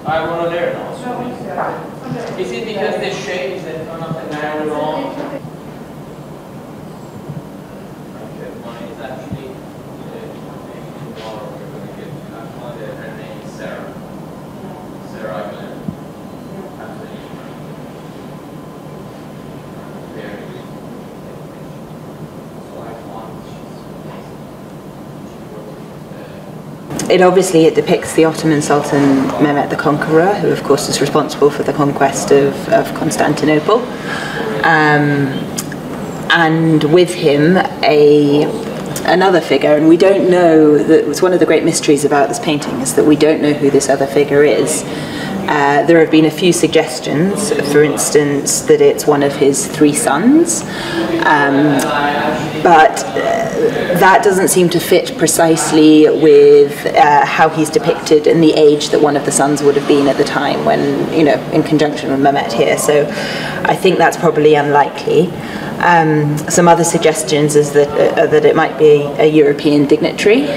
I want to learn also. Is it because the shape is in front of the man alone? Okay, mine is actually tomorrow we're going to get her name is Sara. Sara Glenn. It depicts the Ottoman Sultan Mehmet the Conqueror, who of course is responsible for the conquest of Constantinople, and with him another figure, and we don't know, that it's one of the great mysteries about this painting, is that we don't know who this other figure is. There have been a few suggestions, for instance, that it's one of his 3 sons, but that doesn't seem to fit precisely with how he's depicted and the age that one of the sons would have been at the time when, in conjunction with Mehmet here. So I think that's probably unlikely. Some other suggestions is that it might be a European dignitary.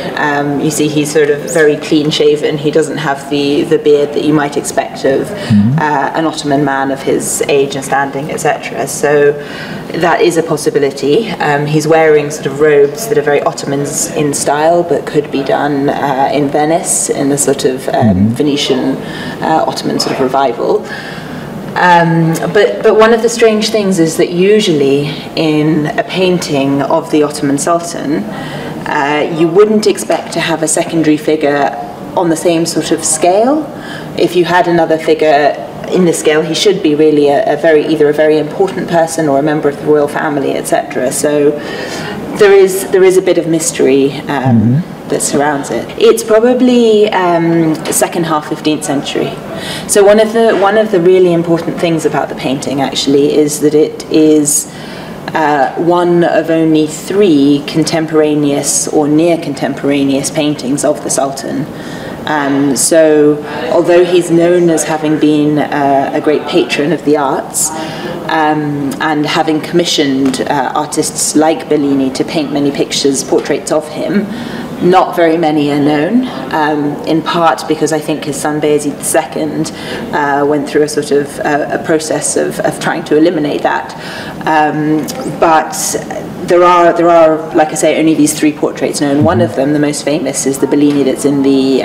You see he's sort of very clean shaven. He doesn't have the beard that you might expect of an Ottoman man of his age and standing, etc. So that is a possibility. He's wearing sort of robes that are very Ottomans in style, but could be done in Venice in the sort of Venetian Ottoman sort of revival. But one of the strange things is that usually in a painting of the Ottoman Sultan, you wouldn't expect to have a secondary figure on the same sort of scale. If you had another figure in the scale, he should be really either a very important person or a member of the royal family, etc. So there is a bit of mystery that surrounds it. It's probably second half 15th century. So one of the really important things about the painting actually is that it is one of only 3 contemporaneous or near contemporaneous paintings of the Sultan. So although he's known as having been a great patron of the arts, and having commissioned artists like Bellini to paint many portraits of him, not very many are known, in part because I think his son Bayezid II went through a sort of a process of trying to eliminate that. But there are, like I say, only these 3 portraits known. One of them, the most famous, is the Bellini that's in the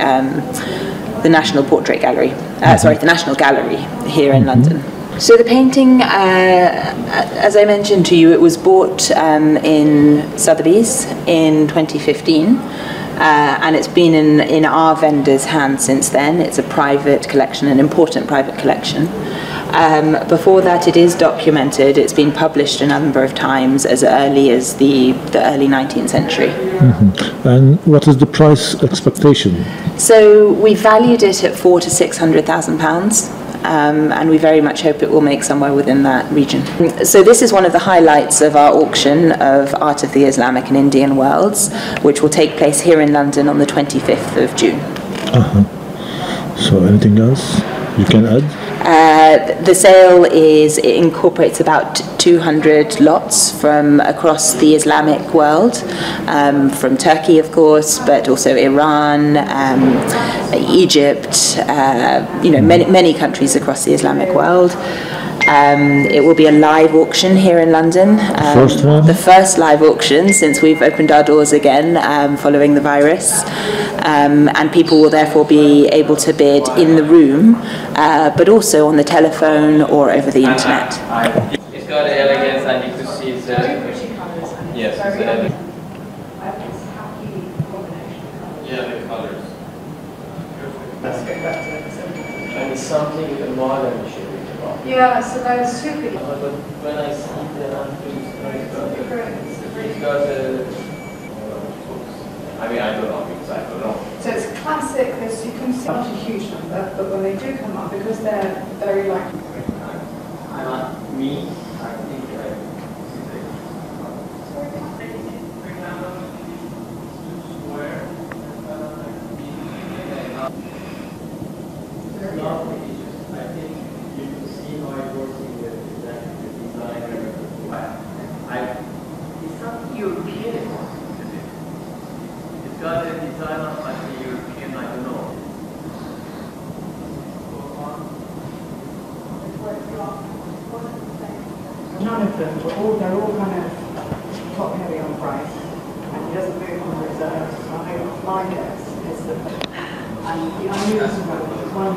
National Portrait Gallery, the National Gallery here in London. So the painting, as I mentioned to you, it was bought in Sotheby's in 2015, and it's been in our vendor's hands since then. It's a private collection, an important private collection. Before that, it is documented. It's been published a number of times as early as the early 19th century. And what is the price expectation? So we valued it at £400,000 to £600,000. And we very much hope it will make somewhere within that region. So this is one of the highlights of our auction of Art of the Islamic and Indian Worlds, which will take place here in London on the 25th of June. So anything else you can add? The sale it incorporates about 200 lots from across the Islamic world, from Turkey, of course, but also Iran, Egypt, many countries across the Islamic world. It will be a live auction here in London. First one? The first live auction since we've opened our doors again following the virus. And people will therefore be able to bid in the room, but also on the telephone or over the internet. It's got elegance, and you can see it's yes, the colors. And it's something the modern should be about. Yeah, so that's super. But when I see it's got I don't know because I don't know. So it's classic, you can see not a huge number, but when they do come up, because they're very like... I'm not me, I think it's not European. It's got a design of like the European, I don't know. none of them, they're all kind of top heavy on price, and he doesn't move on the reserves. So I know my guess is that, and the unusual one